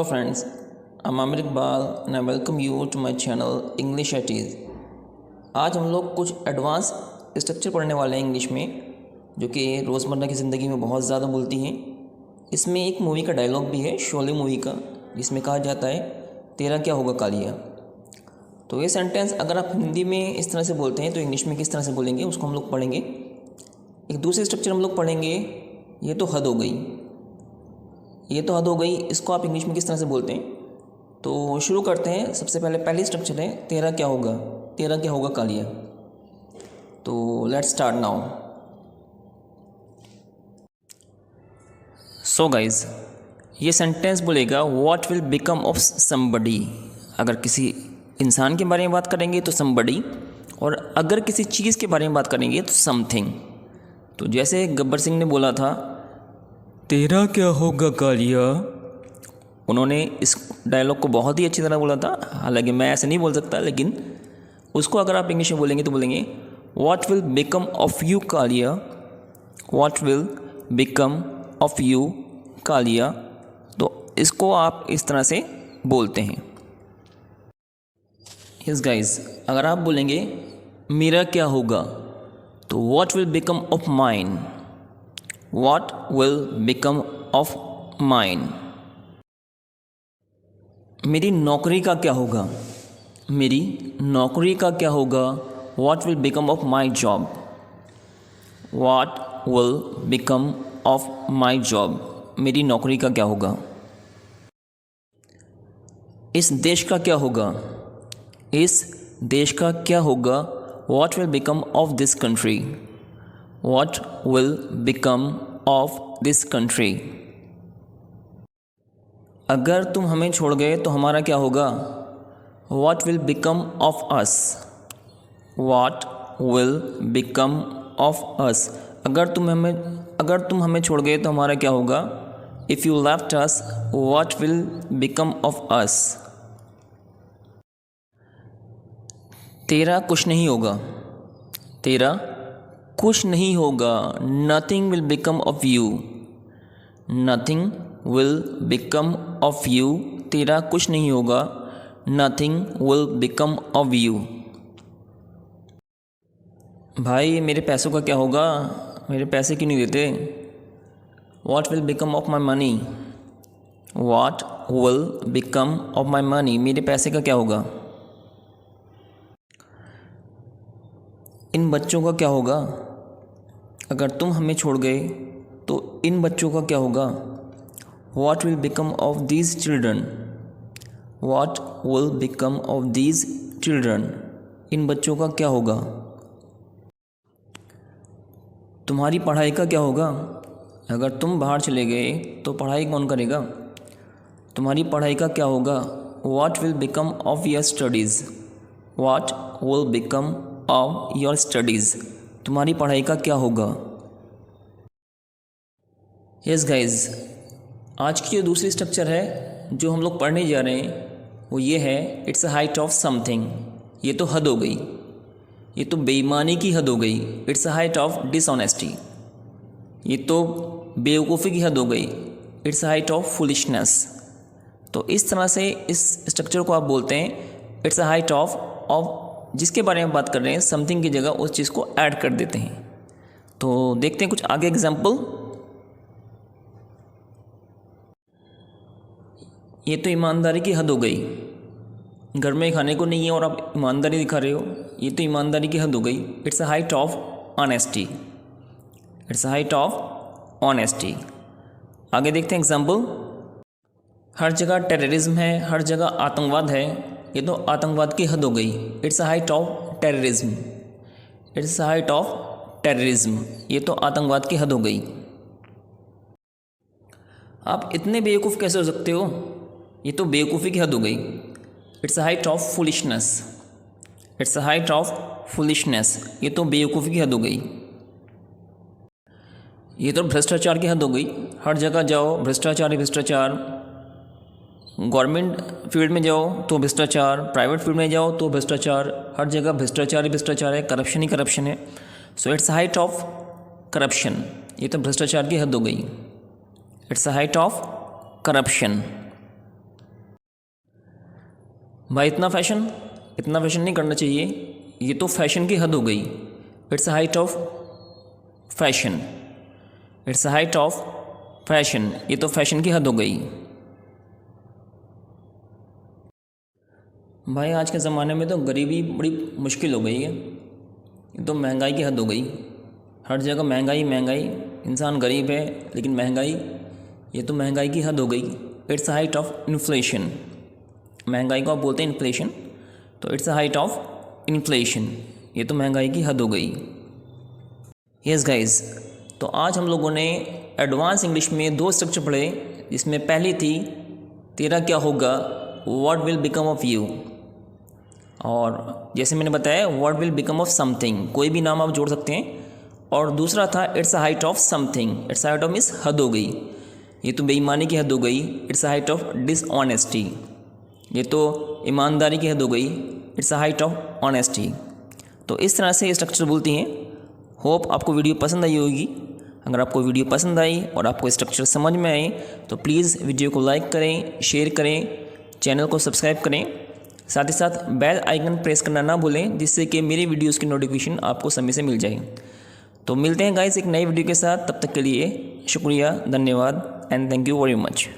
Hello friends, I'm Amir Iqbal and I welcome you to my channel English at Ease। आज हम लोग कुछ advance structure पढ़ने वाले हैं इंग्लिश में, जो कि रोज़मर्रा की ज़िंदगी में बहुत ज़्यादा बोलती हैं। इसमें एक मूवी का डायलॉग भी है, शोले मूवी का, जिसमें कहा जाता है तेरा क्या होगा कालिया। तो ये सेंटेंस अगर आप हिंदी में इस तरह से बोलते हैं तो इंग्लिश में किस तरह से बोलेंगे उसको हम लोग पढ़ेंगे। एक दूसरी स्ट्रक्चर हम लोग पढ़ेंगे, ये तो हद हो गई, ये तो हद हो गई, इसको आप इंग्लिश में किस तरह से बोलते हैं। तो शुरू करते हैं। सबसे पहली स्ट्रक्चर है तेरा क्या होगा कालिया। तो let's start now. So guys, ये सेंटेंस बोलेगा what will become of somebody. अगर किसी इंसान के बारे में बात करेंगे तो समबडी, और अगर किसी चीज़ के बारे में बात करेंगे तो समथिंग। तो जैसे गब्बर सिंह ने बोला था तेरा क्या होगा कालिया, उन्होंने इस डायलॉग को बहुत ही अच्छी तरह बोला था। हालांकि मैं ऐसे नहीं बोल सकता, लेकिन उसको अगर आप इंग्लिश में बोलेंगे तो बोलेंगे what will become of you Kalia, what will become of you Kalia. तो इसको आप इस तरह से बोलते हैं। यस गाइज, अगर आप बोलेंगे मेरा क्या होगा तो what will become of mine, what will become of mine. मेरी नौकरी का क्या होगा, मेरी नौकरी का क्या होगा, what will become of my job, what will become of my job. मेरी नौकरी का क्या होगा। इस देश का क्या होगा, इस देश का क्या होगा, what will become of this country, what will become of this country. अगर तुम हमें छोड़ गए तो हमारा क्या होगा, what will become of us, what will become of us. अगर तुम हमें छोड़ गए तो हमारा क्या होगा, if you left us what will become of us. तेरा कुछ नहीं होगा, तेरा कुछ नहीं होगा, nothing will become of you, nothing will become of you. तेरा कुछ नहीं होगा, nothing will become of you. भाई मेरे पैसों का क्या होगा, मेरे पैसे क्यों नहीं देते, what will become of my money, what will become of my money. मेरे पैसे का क्या होगा। इन बच्चों का क्या होगा, अगर तुम हमें छोड़ गए तो इन बच्चों का क्या होगा, what will become of these children, what will become of these children. इन बच्चों का क्या होगा। तुम्हारी पढ़ाई का क्या होगा, अगर तुम बाहर चले गए तो पढ़ाई कौन करेगा। तुम्हारी पढ़ाई का क्या होगा, what will become of your studies, what will become of your studies. तुम्हारी पढ़ाई का क्या होगा। यस गाइज, आज की जो दूसरी स्ट्रक्चर है जो हम लोग पढ़ने जा रहे हैं वो ये है it's a height of something. ये तो हद हो गई, ये तो बेईमानी की हद हो गई। It's a height of dishonesty, ये तो बेवकूफ़ी की हद हो गई। It's a height of foolishness. तो इस तरह से इस स्ट्रक्चर को आप बोलते हैं इट्स अ हाइट ऑफ जिसके बारे में बात कर रहे हैं समथिंग की जगह उस चीज़ को ऐड कर देते हैं। तो देखते हैं कुछ आगे एग्जाम्पल। ये तो ईमानदारी की हद हो गई, घर में खाने को नहीं है और आप ईमानदारी दिखा रहे हो, ये तो ईमानदारी की हद हो गई। It's a height of honesty, it's a height of honesty. आगे देखते हैं एग्जाम्पल। हर जगह टेररिज्म है, हर जगह आतंकवाद है, ये तो आतंकवाद की हद हो गई। It's a height of terrorism, it's a height of terrorism. ये तो आतंकवाद की हद हो गई। आप इतने बेवकूफ़ कैसे हो सकते हो, ये तो बेवकूफ़ी की हद हो गई। It's a height of foolishness, it's a height of foolishness. ये तो बेवकूफ़ी की हद हो गई। ये तो भ्रष्टाचार की हद हो गई। हर जगह जाओ भ्रष्टाचार ही भ्रष्टाचार, गवर्नमेंट फील्ड में जाओ तो भ्रष्टाचार, प्राइवेट फील्ड में जाओ तो भ्रष्टाचार, हर जगह भ्रष्टाचार ही भ्रष्टाचार है, करप्शन ही करप्शन है। So it's height of corruption. ये तो भ्रष्टाचार की हद हो गई। It's a height of corruption. भाई इतना फैशन नहीं करना चाहिए, ये तो फैशन की हद हो गई। It's a height of fashion, it's a height of fashion, ये तो फैशन की हद हो गई। भाई आज के ज़माने में तो गरीबी बड़ी मुश्किल हो गई है, ये तो महंगाई की हद हो गई। हर जगह महंगाई महंगाई, इंसान गरीब है लेकिन महंगाई, ये तो महंगाई की हद हो गई। It's a height of inflation, महंगाई को आप बोलते हैं इन्फ्लेशन, तो it's a height of inflation, ये तो महंगाई की हद हो गई। यस गाइस, तो आज हम लोगों ने एडवांस इंग्लिश में 2 स्ट्रक्चर पढ़े, जिसमें पहली थी तेरा क्या होगा, what will become of you, और जैसे मैंने बताया what will become of something, कोई भी नाम आप जोड़ सकते हैं। और दूसरा था it's a height of something, it's a height of means हद हो गई, ये तो बेईमानी की हद हो गई। It's a height of dishonesty, ये तो ईमानदारी की हद हो गई। It's a height of honesty. तो इस तरह से ये स्ट्रक्चर बोलती हैं। होप आपको वीडियो पसंद आई होगी। अगर आपको वीडियो पसंद आई और आपको स्ट्रक्चर समझ में आए तो प्लीज़ वीडियो को लाइक करें, शेयर करें, चैनल को सब्सक्राइब करें, साथ ही साथ बेल आइकन प्रेस करना ना भूलें, जिससे कि मेरी वीडियोस की नोटिफिकेशन आपको समय से मिल जाए। तो मिलते हैं गाइस एक नई वीडियो के साथ, तब तक के लिए शुक्रिया, धन्यवाद and thank you very much.